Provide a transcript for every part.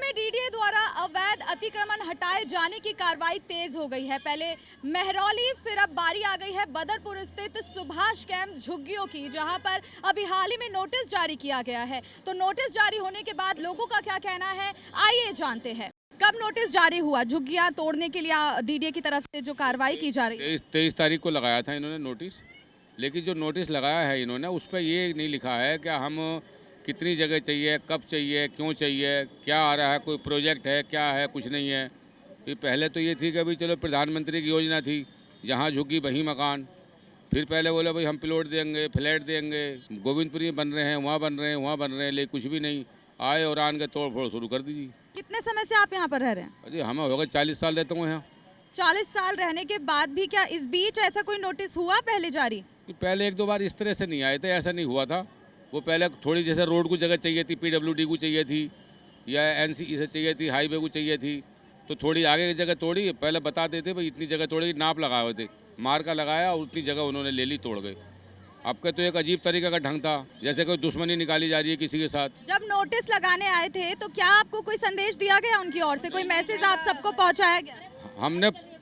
में डीडीए द्वारा अवैध अतिक्रमण हटाए जाने की कार्रवाई तेज हो गई है। पहले महरौली, फिर अब बारी आ गई है बदरपुर स्थित सुभाष कैंप झुग्गियों की, जहां पर अभी हाल ही में नोटिस जारी किया गया है। तो नोटिस जारी होने के बाद लोगों का क्या कहना है, आइए जानते हैं। कब नोटिस जारी हुआ झुग्गियां तोड़ने के लिए डीडीए की तरफ से जो कार्रवाई की जा रही है? 23 तारीख को लगाया था इन्होंने नोटिस। लेकिन जो नोटिस लगाया है इन्होंने, उस पर ये नहीं लिखा है कि हम कितनी जगह चाहिए, कब चाहिए, क्यों चाहिए, क्या आ रहा है, कोई प्रोजेक्ट है, क्या है, कुछ नहीं है। फिर पहले तो ये थी कि भाई चलो प्रधानमंत्री की योजना थी, जहाँ झुग्गी वहीं मकान। फिर पहले बोले भाई हम प्लॉट देंगे, फ्लैट देंगे, गोविंदपुरी बन रहे हैं, वहाँ बन रहे हैं, वहाँ बन रहे हैं, लेकिन कुछ भी नहीं। आए और आन के तोड़ फोड़ शुरू कर दीजिए। कितने समय से आप यहाँ पर रह रहे हैं? अरे हमें हो गए 40 साल रहता हूँ यहाँ। 40 साल रहने के बाद भी क्या इस बीच ऐसा कोई नोटिस हुआ पहले जारी? पहले एक दो बार इस तरह से नहीं आए थे, ऐसा नहीं हुआ था। वो पहले थोड़ी जैसे रोड को जगह चाहिए थी, पीडब्ल्यूडी को चाहिए थी, या एनसीई से चाहिए थी, हाईवे को चाहिए थी, तो थोड़ी आगे की जगह तोड़ी। पहले बता देते भाई इतनी जगह तोड़ी, नाप लगाए हुए थे, मार्का लगाया और उतनी जगह उन्होंने ले ली, तोड़ गए। आपका तो एक अजीब तरीके का ढंग था, जैसे कोई दुश्मनी निकाली जा रही है किसी के साथ। जब नोटिस लगाने आए थे तो क्या आपको कोई संदेश दिया गया उनकी ओर से, कोई मैसेज आप सबको पहुंचाया गया?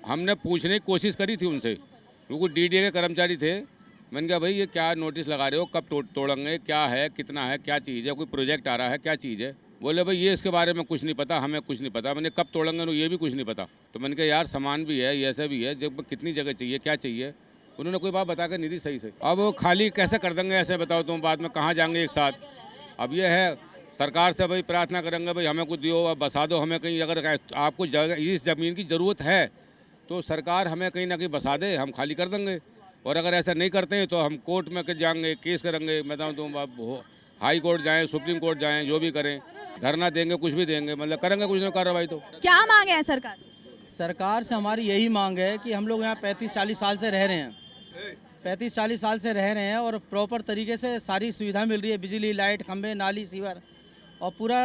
हमने पूछने की कोशिश करी थी उनसे, क्योंकि डीडीए के कर्मचारी थे। मैंने कहा भाई ये क्या नोटिस लगा रहे हो, कब तोड़ेंगे, क्या है, कितना है, क्या चीज़ है, कोई प्रोजेक्ट आ रहा है, क्या चीज़ है। बोले भाई ये इसके बारे में कुछ नहीं पता, हमें कुछ नहीं पता। मैंने कब तोड़ेंगे ये भी कुछ नहीं पता। तो मैंने कहा यार सामान भी है, ये ऐसा भी है, जब कितनी जगह चाहिए, क्या चाहिए। उन्होंने कोई बात बता कर नहीं दी सही से। अब वो खाली कैसे कर देंगे ऐसे बताओ तुम, बाद में कहाँ जाएंगे एक साथ। अब ये है सरकार से भाई प्रार्थना करेंगे भाई हमें कुछ दियो, अब बसा दो हमें कहीं। अगर आपको इस ज़मीन की ज़रूरत है तो सरकार हमें कहीं ना कहीं बसा दे, हम खाली कर देंगे। और अगर ऐसा नहीं करते हैं तो हम कोर्ट में जाएंगे, केस करेंगे। मैं बताऊँ तो हाई कोर्ट जाएं, सुप्रीम कोर्ट जाएं, जो भी करें, धरना देंगे, कुछ भी देंगे, मतलब करेंगे कुछ ना कार्रवाई। तो क्या मांगे हैं सरकार? सरकार से हमारी यही मांग है कि हम लोग यहाँ 35-40 साल से रह रहे हैं, 35-40 साल से रह रहे हैं और प्रॉपर तरीके से सारी सुविधा मिल रही है, बिजली, लाइट, खंबे, नाली, सीवर। और पूरा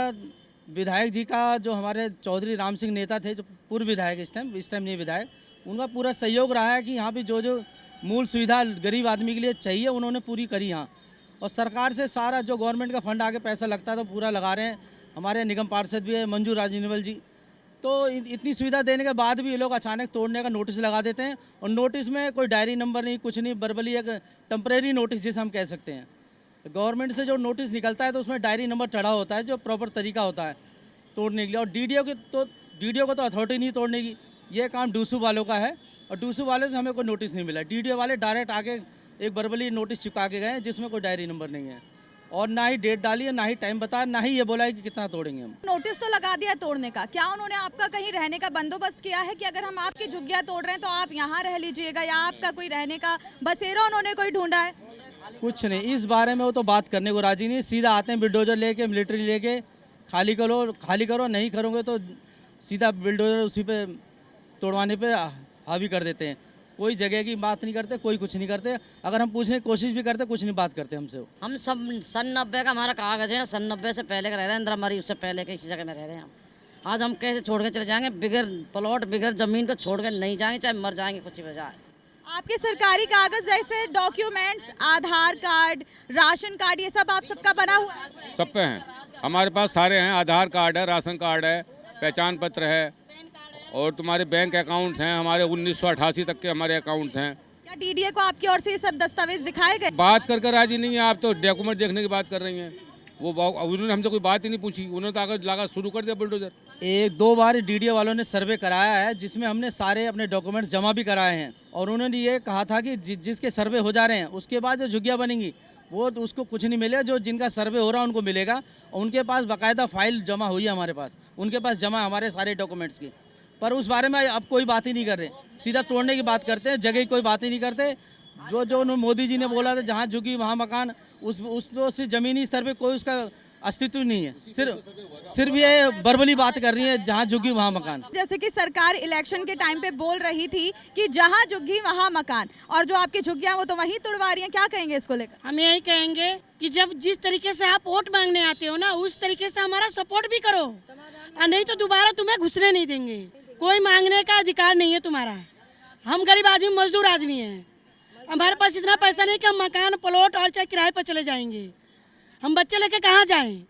विधायक जी का जो हमारे चौधरी राम सिंह नेता थे, जो पूर्व विधायक, इस टाइम नहीं विधायक, उनका पूरा सहयोग रहा है कि यहाँ भी जो मूल सुविधा गरीब आदमी के लिए चाहिए उन्होंने पूरी करी यहाँ। और सरकार से सारा जो गवर्नमेंट का फंड आके पैसा लगता है तो पूरा लगा रहे हैं। हमारे निगम पार्षद भी है मंजू राजनीवल जी, तो इतनी सुविधा देने के बाद भी ये लोग अचानक तोड़ने का नोटिस लगा देते हैं। और नोटिस में कोई डायरी नंबर नहीं, कुछ नहीं, बर्बली एक टेम्परेरी नोटिस जिसे हम कह सकते हैं। गवर्नमेंट से जो नोटिस निकलता है तो उसमें डायरी नंबर चढ़ा होता है, जो प्रॉपर तरीका होता है तोड़ने के लिए। और डीडीओ को तो अथॉरिटी नहीं तोड़ने की, ये काम डूसू वालों का है। और डूसू वाले से हमें कोई नोटिस नहीं मिला। डीडीओ वाले डायरेक्ट आके एक बर्बली नोटिस चिपका के गए जिसमें कोई डायरी नंबर नहीं है, और ना ही डेट डाली है, ना ही टाइम बताया, ना ही ये बोला है कि कितना तोड़ेंगे हम। नोटिस तो लगा दिया तोड़ने का, क्या उन्होंने आपका कहीं रहने का बंदोबस्त किया है कि अगर हम आपकी झुग्गियां तोड़ रहे हैं तो आप यहाँ रह लीजिएगा, या आपका कोई रहने का बसेरा उन्होंने कोई ढूंढा है? कुछ नहीं, इस बारे में वो तो बात करने को राजी नहीं। सीधा आते हैं बिल्डोजर लेके, मिलिट्री लेके, खाली करो, नहीं करोगे तो सीधा बिल्डोजर उसी पे तोड़वाने पे हावी कर देते हैं। कोई जगह की बात नहीं करते, कोई कुछ नहीं करते। अगर हम पूछने की कोशिश भी करते, कुछ नहीं बात करते हमसे। हम सब सन 90 का हमारा कागज है, सन 90 से पहले का रह रहे हैं, इंदिरा मरी उससे पहले के इसी जगह में रह रहे हैं हम। आज हम कैसे छोड़ के चले जाएंगे? बिगर प्लॉट, बिगर जमीन को छोड़ के नहीं जाएंगे, चाहे मर जाएंगे कुछ ही वजह है। आपके सरकारी कागज जैसे डॉक्यूमेंट्स, आधार कार्ड, राशन कार्ड, ये सब आप सबका बना हुआ है? सब पे हैं, हमारे पास सारे हैं। आधार कार्ड है, राशन कार्ड है, पहचान पत्र है, और तुम्हारे बैंक अकाउंट्स हैं। हमारे 1988 तक के हमारे अकाउंट्स हैं। क्या डीडीए को आपकी ओर से ये सब दस्तावेज दिखाए गए? बात कर राजी नहीं है, आप तो डॉक्यूमेंट देखने की बात कर रही हैं। उन्होंने हमसे कोई बात ही नहीं पूछी, उन्होंने तो आगे लगा शुरू कर दिया बुलडोजर। 1-2 बार डीडीए वालों ने सर्वे कराया है, जिसमें हमने सारे अपने डॉक्यूमेंट्स जमा भी कराए हैं। और उन्होंने ये कहा था कि जिसके सर्वे हो जा रहे हैं उसके बाद जो झुग्गियाँ बनेंगी वो तो उसको कुछ नहीं मिलेगा, जो जिनका सर्वे हो रहा है उनको मिलेगा। और उनके पास बाकायदा फाइल जमा हुई है हमारे पास, उनके पास जमा हमारे सारे डॉक्यूमेंट्स की। पर उस बारे में अब कोई बात ही नहीं कर रहे, सीधा तोड़ने की बात करते हैं, जगह की कोई बात ही नहीं करते। जो मोदी जी ने बोला था जहाँ झुग्गी वहाँ मकान, उस ज़मीनी स्तर पे कोई उसका अस्तित्व नहीं है। सिर्फ ये बर्बली बात कर रही है, जहाँ झुग्गी वहाँ मकान। जैसे कि सरकार इलेक्शन के टाइम पे बोल रही थी कि जहाँ झुग्गी वहाँ मकान, और जो आपकी झुग्गियाँ वो तो वहीं तुड़वा रही हैं, क्या कहेंगे इसको लेकर? हम यही कहेंगे कि जब जिस तरीके से आप वोट मांगने आते हो ना, उस तरीके से हमारा सपोर्ट भी करो, और नहीं तो दोबारा तुम्हें घुसने नहीं देंगे। कोई मांगने का अधिकार नहीं है तुम्हारा। हम गरीब आदमी, मजदूर आदमी हैं, हमारे पास इतना पैसा नहीं कि हम मकान, प्लॉट और चाहे किराए पर चले जाएंगे। हम बच्चे लेके कहाँ जाएं?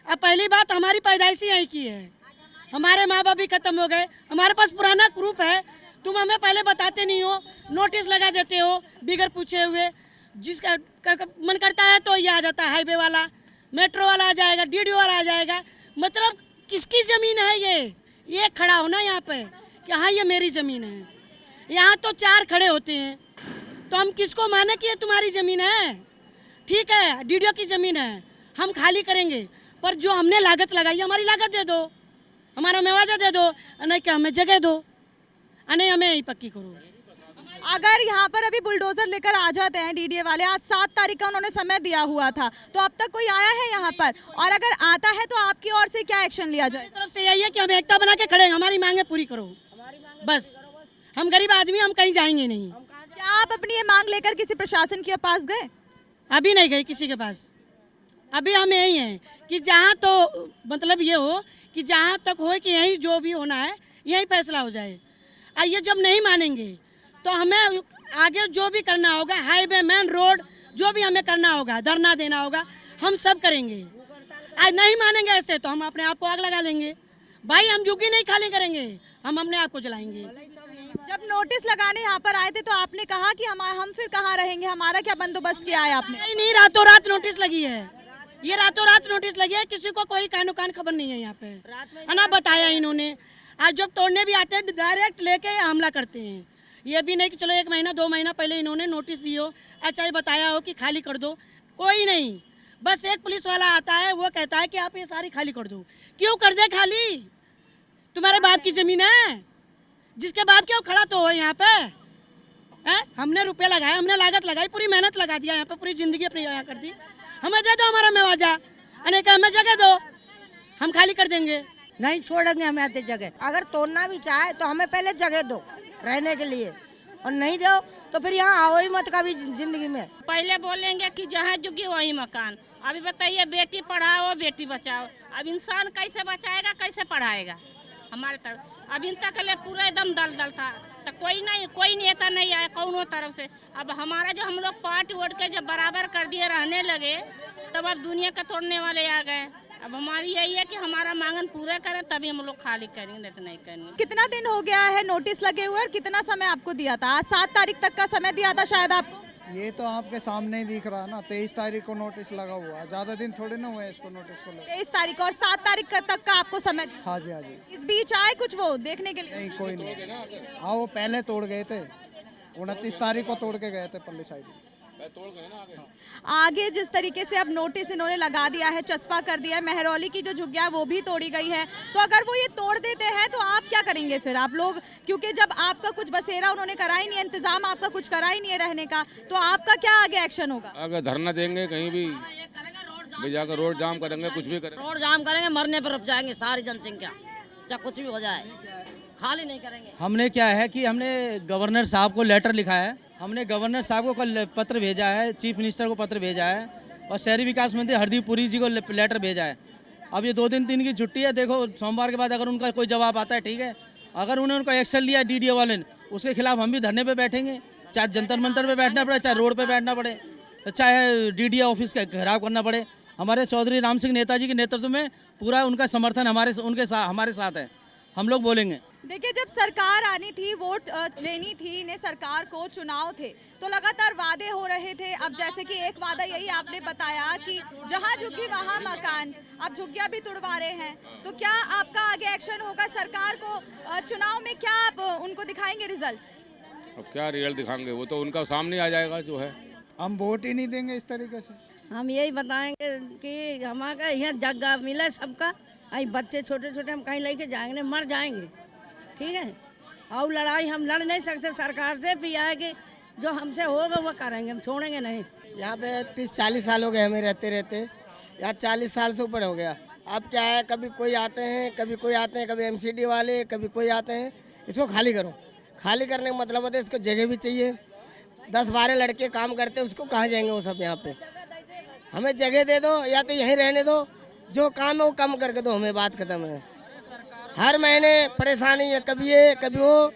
अब पहली बात, हमारी पैदाइश ही यहीं की है, हमारे माँ बाप भी खत्म हो गए, हमारे पास पुराना ग्रुप है, तुम हमें पहले बताते नहीं हो, नोटिस लगा देते हो बिगर पूछे हुए। जिसका मन करता है तो ये आ जाता है, हाईवे वाला, मेट्रो वाला आ जाएगा, डीडी वाला आ जाएगा। मतलब किसकी ज़मीन है ये खड़ा हो ना यहाँ पे कि हाँ ये मेरी ज़मीन है। यहाँ तो 4 खड़े होते हैं, तो हम किसको माने कि ये तुम्हारी ज़मीन है? ठीक है, डीडीओ की ज़मीन है, हम खाली करेंगे, पर जो हमने लागत लगाई हमारी लागत दे दो, हमारा मुआवजा दे दो, नहीं कि हमें जगह दो, नहीं हमें यही पक्की करो। अगर यहाँ पर अभी बुलडोजर लेकर आ जाते हैं डीडीए वाले, आज 7 तारीख का उन्होंने समय दिया हुआ था, तो अब तक कोई आया है यहाँ पर? और अगर आता है तो आपकी ओर से क्या एक्शन लिया जाए? तरफ से यही है कि हम एकता बना के खड़े हैं, हमारी मांगे पूरी करो बस। हम गरीब आदमी, हम कहीं जाएंगे नहीं। क्या आप अपनी ये मांग लेकर किसी प्रशासन के पास गए? अभी नहीं गए किसी के पास। अभी हम यही हैं कि जहाँ तो मतलब ये हो कि जहाँ तक हो कि यही जो भी होना है यही फैसला हो जाए। और ये जब नहीं मानेंगे तो हमें आगे जो भी करना होगा, हाईवे, मेन रोड, जो भी हमें करना होगा, धरना देना होगा, हम सब करेंगे। आज नहीं मानेंगे ऐसे तो हम अपने आप को आग लगा लेंगे। भाई हम झुग्गी नहीं खाली करेंगे, हम अपने आप को जलाएंगे। जब नोटिस लगाने यहाँ पर आए थे तो आपने कहा कि हम फिर कहाँ रहेंगे, हमारा क्या बंदोबस्त किया है आपने? नहीं, रातों रात नोटिस लगी है, ये रातों रात नोटिस लगी है, किसी को कोई कानो कान खबर नहीं है यहाँ पे, है ना, बताया इन्होंने। आज जब तोड़ने भी आते हैं डायरेक्ट लेके हमला करते हैं। ये भी नहीं कि चलो 1 महीना 2 महीना पहले इन्होंने नोटिस दी हो, अच्छा ही बताया हो कि खाली कर दो, कोई नहीं। बस एक पुलिस वाला आता है, वो कहता है कि आप ये सारी खाली कर दो। क्यों कर दे खाली? तुम्हारे बाप की जमीन है, जिसके बाप क्यों खड़ा तो हो यहाँ पे है? हमने रुपये लगाए, हमने लागत लगाई, पूरी मेहनत लगा दिया यहाँ पे, पूरी जिंदगी अपनी यहाँ कर दी। हमें दे दो हमारा मुआवजा, अने का हमें जगह दो, हम खाली कर देंगे। नहीं छोड़ेंगे हमें आते जगह। अगर तोड़ना भी चाहे तो हमें पहले जगह दो रहने के लिए, और नहीं दो तो फिर यहाँ आओ ही मत कभी जिंदगी में। पहले बोलेंगे कि जहाँ जुगी वही मकान। अभी बताइए, बेटी पढ़ाओ बेटी बचाओ, अब इंसान कैसे बचाएगा, कैसे पढ़ाएगा? हमारे तरफ अभी तक ले पूरा एकदम दल दल था, तो कोई नेता नहीं आया कौनो तरफ से। अब हमारा जो हम लोग पार्ट वोट के जब बराबर कर दिए रहने लगे, तब अब दुनिया का तोड़ने वाले आ गए। अब हमारी यही है कि हमारा मांगन पूरा करें तभी हम लोग खाली करेंगे, नहीं तो नहीं करेंगे। कितना दिन हो गया है नोटिस लगे हुए और कितना समय आपको दिया था? आज 7 तारीख तक का समय दिया था शायद आपको। ये तो आपके सामने ही दिख रहा है ना, 23 तारीख को नोटिस लगा हुआ है, ज्यादा दिन थोड़े ना हुए इसको नोटिस को लगा। 23 तारीख और 7 तारीख तक का आपको समय दिया। हाँ जी, हाँ जी। इस बीच आए कुछ वो देखने के लिए? नहीं, कोई नहीं। हाँ, वो पहले तोड़ गए थे, 29 तारीख को तोड़ के गए थे पल्ली साइड। आगे जिस तरीके से अब नोटिस इन्होंने लगा दिया है, चस्पा कर दिया है, मेहरौली की जो झुग्गियां वो भी तोड़ी गई है, तो अगर वो ये तोड़ देते हैं तो आप क्या करेंगे फिर आप लोग? क्योंकि जब आपका कुछ बसेरा उन्होंने करा ही नहीं है, इंतजाम आपका कुछ करा ही नहीं है रहने का, तो आपका क्या आगे एक्शन होगा? अगर धरना देंगे कहीं भी जाकर रोड जाम करेंगे, कुछ भी करेंगे, रोड जाम करेंगे, मरने पर रुक जाएंगे सारी जनसंख्या, चाहे कुछ भी हो जाए, खाली नहीं करेंगे। हमने क्या है कि हमने गवर्नर साहब को लेटर लिखा है, हमने गवर्नर साहब को कल पत्र भेजा है, चीफ मिनिस्टर को पत्र भेजा है, और शहरी विकास मंत्री हरदीप पुरी जी को लेटर भेजा है। अब ये 2 दिन 3 की छुट्टी है, देखो सोमवार के बाद अगर उनका कोई जवाब आता है ठीक है, अगर उन्होंने उनका एक्शन लिया डीडीओ वाले ने, उसके खिलाफ हम भी धरने पे बैठेंगे, चाहे जंतर मंतर पे बैठना पड़े, चाहे रोड पे बैठना पड़े, चाहे डीडीओ ऑफिस का घेराव करना पड़े। हमारे चौधरी राम सिंह नेताजी के नेतृत्व में पूरा उनका समर्थन हमारे साथ है, हम लोग बोलेंगे। देखिए, जब सरकार आनी थी, वोट लेनी थी इन्हें, सरकार को चुनाव थे, तो लगातार वादे हो रहे थे। अब जैसे कि एक वादा यही आपने बताया कि जहां झुग्गी वहां मकान, अब झुग्गियां भी तुड़वा रहे हैं, तो क्या आपका आगे एक्शन होगा? सरकार को चुनाव में क्या आप उनको दिखाएंगे रिजल्ट? अब क्या रिजल्ट दिखाएंगे, वो तो उनका सामने आ जाएगा जो है। हम वोट ही नहीं देंगे इस तरीके से। हम यही बताएंगे कि हमारा यहाँ जगह मिले सबका, अभी बच्चे छोटे छोटे हम कहीं लेके जाएंगे नहीं, मर जाएंगे, ठीक है। और लड़ाई हम लड़ नहीं सकते सरकार से, भी आएगी जो हमसे होगा वो करेंगे, हम छोड़ेंगे नहीं। यहाँ पे 30-40 साल हो गए हमें रहते रहते, यहाँ 40 साल से ऊपर हो गया। अब क्या है, कभी कोई आते हैं, कभी एमसीडी वाले, कभी कोई आते हैं। इसको खाली करो, खाली करने का मतलब होता है इसको जगह भी चाहिए। 10-12 लड़के काम करते हैं, उसको कहाँ जाएंगे वो सब? यहाँ पे हमें जगह दे दो, या तो यहीं रहने दो, जो काम है वो कम करके दो, हमें बात खत्म है। हर महीने परेशानी है, कभी ये कभी वो,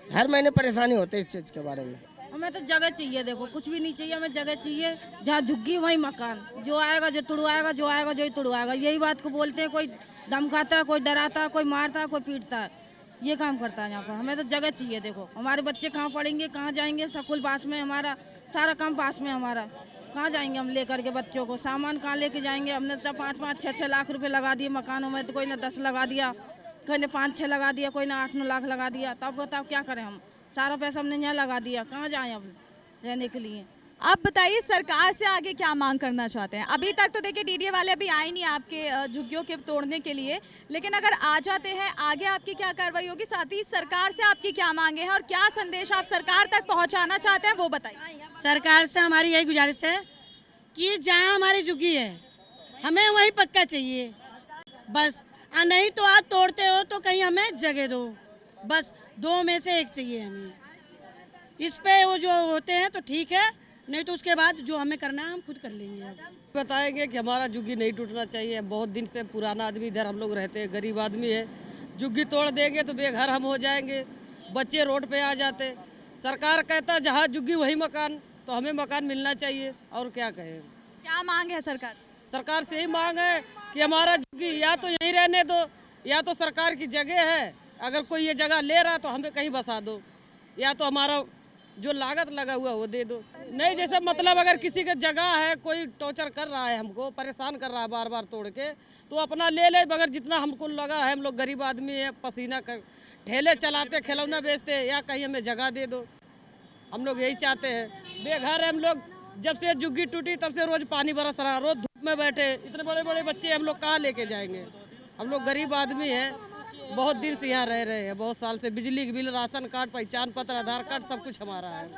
हर महीने परेशानी होती है इस चीज़ के बारे में। हमें तो जगह चाहिए, देखो कुछ भी नहीं चाहिए, हमें जगह चाहिए, जहाँ झुग्गी वहीं मकान, जो आएगा जो तुड़वाएगा, जो आएगा जो ही तुड़वाएगा, यही बात को बोलते हैं। कोई धमकाता है, कोई डराता है, कोई मारता है, कोई पीटता है। ये काम करता है यहाँ पर। हमें तो जगह चाहिए। देखो हमारे बच्चे कहाँ पढ़ेंगे, कहाँ जाएंगे, स्कूल पास में, हमारा सारा काम पास में हमारा। कहाँ जाएंगे हम लेकर के बच्चों को, सामान कहाँ लेके जाएंगे। हमने सब 5-5, 6-6 लाख रुपए लगा दिए मकानों में, तो कोई ने 10 लगा दिया, कोई ने 5-6 लगा दिया, कोई ने 8-9 लाख लगा दिया। तब बताओ क्या करें हम? सारा पैसा हमने यहाँ लगा दिया, कहाँ जाएं अब रहने के लिए? आप बताइए सरकार से आगे क्या मांग करना चाहते हैं? अभी तक तो देखिए डीडीए वाले अभी आए नहीं आपके झुग्गियों के तोड़ने के लिए, लेकिन अगर आ जाते हैं आगे आपकी क्या कार्रवाई होगी? साथ ही सरकार से आपकी क्या मांगे हैं और क्या संदेश आप सरकार तक पहुंचाना चाहते हैं वो बताइए। सरकार से हमारी यही गुजारिश है कि जहाँ हमारी झुग्गी है हमें वही पक्का चाहिए बस। नहीं तो आप तोड़ते हो तो कहीं हमें जगह दो, बस 2 में से एक चाहिए हमें। इस पे वो जो होते हैं तो ठीक है, नहीं तो उसके बाद जो हमें करना है हम खुद कर लेंगे। अब बताएंगे कि हमारा झुग्गी नहीं टूटना चाहिए। बहुत दिन से पुराना आदमी इधर हम लोग रहते हैं, गरीब आदमी है। झुग्गी तोड़ देंगे तो बेघर हम हो जाएंगे, बच्चे रोड पे आ जाते। सरकार कहता जहाँ झुग्गी वही मकान, तो हमें मकान मिलना चाहिए। और क्या कहें? क्या मांग है सरकार? सरकार से यही मांग है कि हमारा झुग्गी या तो यहीं रहने दो, या तो सरकार की जगह है, अगर कोई ये जगह ले रहा तो हमें कहीं बसा दो, या तो हमारा जो लागत लगा हुआ वो दे दो। नहीं जैसे मतलब अगर किसी का जगह है, कोई टॉर्चर कर रहा है, हमको परेशान कर रहा है बार बार तोड़ के, तो अपना ले ले, मगर जितना हमको लगा है, हम लोग गरीब आदमी है, पसीना कर ठेले चलाते, खिलौना बेचते, या कहीं हमें जगह दे दो। हम लोग यही चाहते हैं। बेघर है हम लोग, जब से झुग्गी टूटी तब से रोज पानी बरस रहा, रोज धूप में बैठे, इतने बड़े बड़े बच्चे हम लोग कहाँ लेके जाएंगे? हम लोग गरीब आदमी हैं, बहुत दिन से यहाँ रह रहे हैं, बहुत साल से। बिजली बिल, राशन कार्ड, पहचान पत्र, आधार कार्ड सब कुछ हमारा है।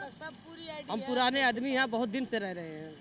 हम पुराने आदमी यहाँ बहुत दिन से रह रहे हैं।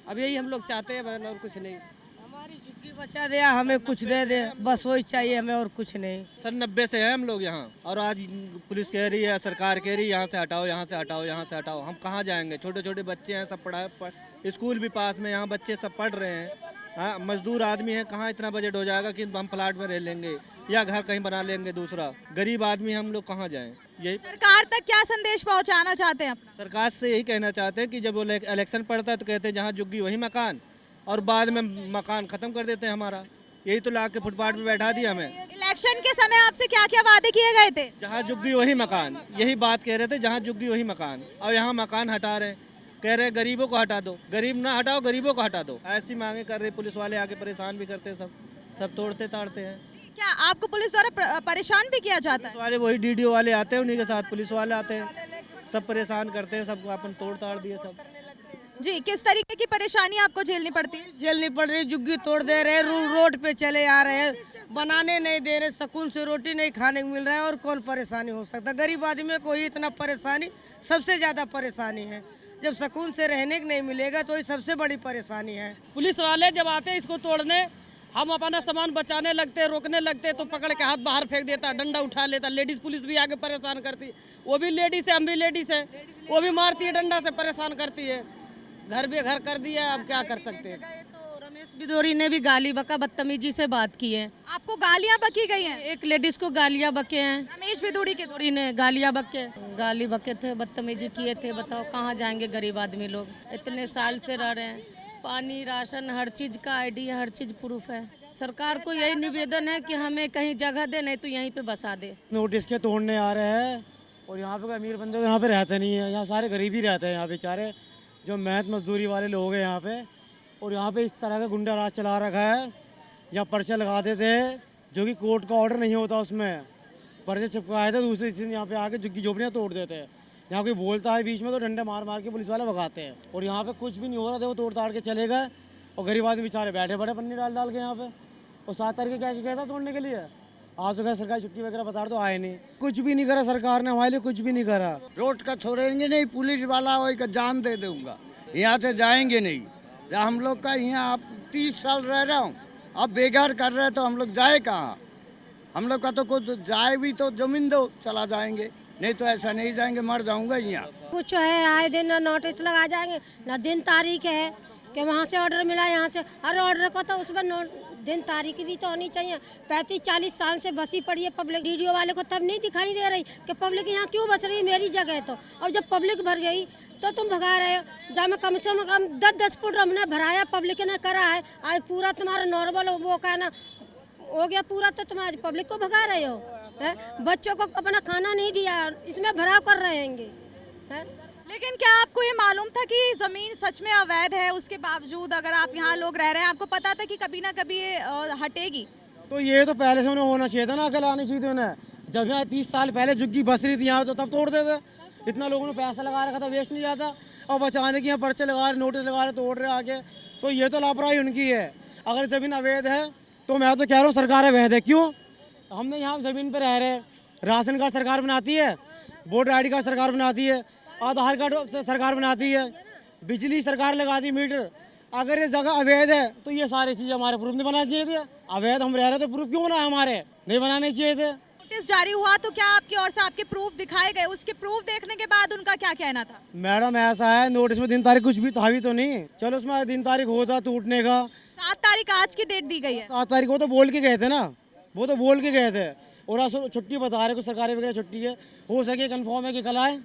अब यही हम लोग चाहते हैं, और कुछ नहीं। हमारी झुग्गी बचा दे, हमें कुछ दे दे, बस वही चाहिए हमें, और कुछ नहीं। सन 90 से है हम लोग यहाँ, और आज पुलिस कह रही है, सरकार कह रही है यहाँ से हटाओ, यहाँ से हटाओ, यहाँ से हटाओ। हम कहाँ जाएंगे? छोटे छोटे बच्चे हैं, सब स्कूल भी पास में, यहाँ बच्चे सब पढ़ रहे हैं। हाँ, मजदूर आदमी है, कहाँ इतना बजट हो जाएगा कि हम प्लाट में रह लेंगे या घर कहीं बना लेंगे दूसरा? गरीब आदमी हम लोग कहाँ जाएं? यही सरकार तक क्या संदेश पहुंचाना चाहते हैं अपना? सरकार से यही कहना चाहते हैं कि जब वो इलेक्शन पड़ता है तो कहते हैं जहाँ झुग्गी वही मकान, और बाद में मकान खत्म कर देते हैं हमारा। यही तो ला के फुटपाथ पे बैठा दिया हमें। इलेक्शन के समय आपसे क्या क्या वादे किए गए थे? जहाँ झुग्गी वही मकान, यही बात कह रहे थे, जहाँ झुग्गी वही मकान, और यहाँ मकान हटा रहे, कह रहे गरीबों को हटा दो। गरीब ना हटाओ, गरीबों को हटा दो, ऐसी मांगे कर रहे। पुलिस वाले आके परेशान भी करते हैं, सब तोड़ते ताड़ते हैं। क्या आपको पुलिस द्वारा परेशान भी किया जाता है? पुलिस वाले वही डीडीओ वाले आते हैं, उन्हीं के साथ पुलिस वाले आते हैं, सब परेशान करते हैं, सब अपन तोड़ ताड़ दिए सब। जी, किस तरीके की परेशानी आपको झेलनी पड़ती है? झेलनी पड़ रही, झुग्गी तोड़ दे रहे, रोड पे चले आ रहे हैं, बनाने नहीं दे रहे, सुकून से रोटी नहीं खाने को मिल रहा है। और कौन परेशानी हो सकता? गरीब आदमी को ही इतना परेशानी, सबसे ज़्यादा परेशानी है। जब सुकून से रहने को नहीं मिलेगा तो ये सबसे बड़ी परेशानी है। पुलिस वाले जब आते हैं इसको तोड़ने, हम अपना सामान बचाने लगते, रोकने लगते, तो पकड़ के हाथ बाहर फेंक देता, डंडा उठा लेता। लेडीज पुलिस भी आगे परेशान करती, वो भी लेडीज है, हम भी लेडीज है, वो भी मारती है, डंडा से परेशान करती है। घर बेघर कर दिया, अब क्या कर सकते हैं? तो रमेश बिदोरी ने भी गाली बका, बदतमीजी से बात की है। आपको गालियां बकी गई हैं? एक लेडीज को गालियां बके हैं, रमेश बिदूरी के बिदोरी ने गालियां गाली बके थे, बदतमीजी किए थे। बताओ कहाँ जाएंगे गरीब आदमी लोग? इतने साल से रह रहे हैं, पानी, राशन, हर चीज़ का आईडी है, हर चीज़ प्रूफ है। सरकार को यही निवेदन है कि हमें कहीं जगह दे, नहीं तो यहीं पे बसा दे। नोटिस के तोड़ने आ रहे हैं, और यहाँ पे अमीर बंदे तो यहाँ पे रहते नहीं है, यहाँ सारे गरीब ही रहते हैं। यहाँ बेचारे जो मेहनत मजदूरी वाले लोग हैं यहाँ पे, और यहाँ पे इस तरह का गुंडा राज चला रखा है। यहाँ पर्चे लगा देते हैं, जो कि कोर्ट का ऑर्डर नहीं होता, उसमें पर्चे चिपकाए थे, दूसरे दिन यहाँ पे आके झुग्गी झोपड़ियाँ तोड़ देते हैं। यहाँ कोई बोलता है बीच में तो डंडे मार मार के पुलिस वाले भगाते हैं, और यहाँ पे कुछ भी नहीं हो रहा था, वो तोड़ ताड़ के चले गए। और गरीब आदमी बेचारे बैठे पड़े पन्नी डाल डाल के यहाँ पे। और 7 तारीख क्या कहता था तोड़ने के लिए, आज तो क्या सरकारी छुट्टी वगैरह बता रहे तो आए नहीं, कुछ भी नहीं करा सरकार ने हमारे लिए, कुछ भी नहीं करा। रोड का छोड़ेंगे नहीं, पुलिस वाला वही का जान दे दूंगा, यहाँ से जाएंगे नहीं। हम लोग का यहाँ आप 30 साल रह रहा हूँ, अब बेघर कर रहे तो हम लोग जाए कहाँ? हम लोग का तो कुछ जाए भी तो जमीन दो, चला जाएंगे, नहीं तो ऐसा नहीं जाएंगे, मर जाऊंगा यहाँ। कुछ है, आए दिन ना नोटिस लगा जाएंगे, ना दिन तारीख है कि वहाँ से ऑर्डर मिला, यहाँ से हर ऑर्डर को तो उसमें दिन तारीख भी तो होनी चाहिए। 35-40 साल से बसी पड़ी है पब्लिक। वीडियो वाले को तब नहीं दिखाई दे रही कि पब्लिक यहाँ क्यों बस रही है, मेरी जगह है तो। अब जब पब्लिक भर गई तो तुम भगा रहे हो। जब मैं कम से कम 10-10 फुट हमने भराया, पब्लिक ने करा है, आज पूरा तुम्हारा नॉर्मल वो का ना हो गया पूरा तो तुम आज पब्लिक को भगा रहे हो, है? बच्चों को अपना खाना नहीं दिया, इसमें भराव कर रहेंगे, है? लेकिन क्या आपको ये मालूम था कि जमीन सच में अवैध है? उसके बावजूद अगर आप यहाँ लोग रह रहे हैं, आपको पता था कि कभी ना कभी ये हटेगी? तो ये तो पहले से उन्हें होना चाहिए था ना, अकल आनी चाहिए थी उन्हें। जब यहाँ 30 साल पहले झुग्गी बस रही थी यहाँ, तो तब तोड़ देते। इतना लोगों ने पैसा लगा रखा था, वेस्ट नहीं जाता। और बचाने की यहाँ पर्चे लगा रहे, नोटिस लगा रहे, तोड़ रहे आगे। तो ये तो लापरवाही उनकी है। अगर ज़मीन अवैध है तो मैं तो कह रहा हूँ सरकार अवैध है। क्यों? हमने यहाँ ज़मीन पर रह रहे, राशन कार्ड सरकार बनाती है, वोटर ID कार्ड सरकार बनाती है, आधार कार्ड सरकार बनाती है, बिजली सरकार लगाती है, मीटर। अगर ये जगह अवैध है तो ये सारी चीज़ें हमारे प्रूफ नहीं बनानी चाहिए थे। अवैध हम रह रहे तो प्रूफ क्यों बनाए? हमारे नहीं बनाने चाहिए थे। नोटिस जारी हुआ तो क्या आपकी ओर से आपके प्रूफ दिखाए गए? उसके प्रूफ देखने के बाद उनका क्या कहना था? मैडम ऐसा है, नोटिस में दिन तारीख कुछ भी था भी तो नहीं। चलो उसमें दिन तारीख होता टूटने का। 7 तारीख आज की डेट दी गई है। 7 तारीख को तो बोल के गए थे ना, वो तो बोल के गए थे। और आज छुट्टी बता रहे, कुछ सरकारी वगैरह छुट्टी है, हो सके कंफर्म है कि कल आए।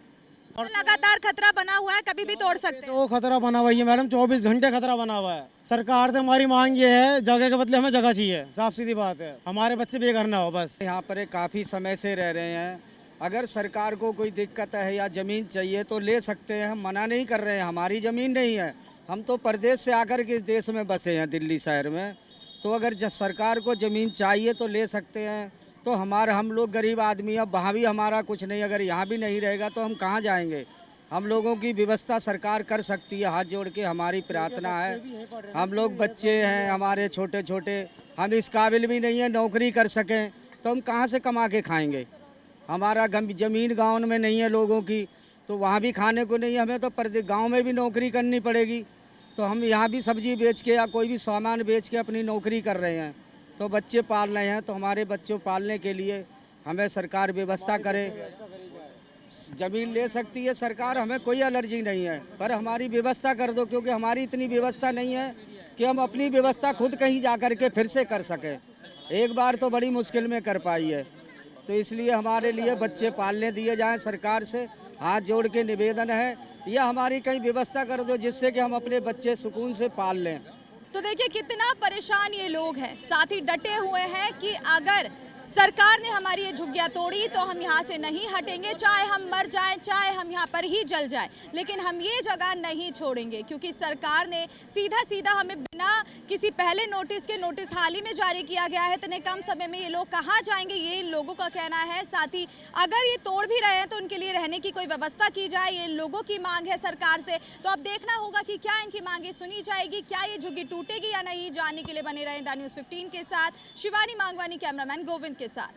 और लगातार खतरा बना हुआ है, कभी भी तोड़ सकते हैं। तो खतरा बना हुआ है मैडम, 24 घंटे खतरा बना हुआ है। सरकार से हमारी मांग ये है, जगह के बदले हमें जगह चाहिए। साफ सीधी बात है, हमारे बच्चे बेघर ना हो बस। यहाँ पर काफ़ी समय से रह रहे हैं। अगर सरकार को कोई दिक्कत है या ज़मीन चाहिए तो ले सकते हैं, हम मना नहीं कर रहे हैं। हमारी ज़मीन नहीं है, हम तो प्रदेश से आकर के इस देश में बसे हैं, दिल्ली शहर में। तो अगर सरकार को ज़मीन चाहिए तो ले सकते हैं। तो हम लोग गरीब आदमी, अब वहाँ भी हमारा कुछ नहीं, अगर यहाँ भी नहीं रहेगा तो हम कहाँ जाएंगे? हम लोगों की व्यवस्था सरकार कर सकती है, हाथ जोड़ के हमारी प्रार्थना है। हम लोग बच्चे हैं हमारे छोटे छोटे, हम इस काबिल भी नहीं है नौकरी कर सकें, तो हम कहाँ से कमा के खाएंगे? हमारा ज़मीन गाँव में नहीं है लोगों की, तो वहाँ भी खाने को नहीं है, हमें तो गाँव में भी नौकरी करनी पड़ेगी। तो हम यहाँ भी सब्जी बेच के या कोई भी सामान बेच के अपनी नौकरी कर रहे हैं, तो बच्चे पाल रहे हैं। तो हमारे बच्चों पालने के लिए हमें सरकार व्यवस्था करे। ज़मीन ले सकती है सरकार, हमें कोई एलर्जी नहीं है, पर हमारी व्यवस्था कर दो, क्योंकि हमारी इतनी व्यवस्था नहीं है कि हम अपनी व्यवस्था खुद कहीं जा कर के फिर से कर सकें। एक बार तो बड़ी मुश्किल में कर पाई है, तो इसलिए हमारे लिए बच्चे पालने दिए जाएं। सरकार से हाथ जोड़ के निवेदन है, या हमारी कहीं व्यवस्था कर दो जिससे कि हम अपने बच्चे सुकून से पाल लें। तो देखिए कितना परेशान ये लोग हैं, साथ ही डटे हुए हैं कि अगर सरकार ने हमारी ये झुग्गियां तोड़ी तो हम यहाँ से नहीं हटेंगे, चाहे हम मर जाएं, चाहे हम यहाँ पर ही जल जाएं, लेकिन हम ये जगह नहीं छोड़ेंगे। क्योंकि सरकार ने सीधा सीधा हमें बिना किसी पहले नोटिस के नोटिस हाल ही में जारी किया गया है। इतने कम समय में ये लोग कहाँ जाएंगे, ये इन लोगों का कहना है। साथ ही अगर ये तोड़ भी रहे हैं तो उनके लिए रहने की कोई व्यवस्था की जाए, ये लोगों की मांग है सरकार से। तो अब देखना होगा कि क्या इनकी मांगे सुनी जाएगी, क्या ये झुग्गी टूटेगी या नहीं। जानने के लिए बने रहे द न्यूज़ 15 के साथ शिवानी मांगवानी, कैमरामैन गोविंद के साथ।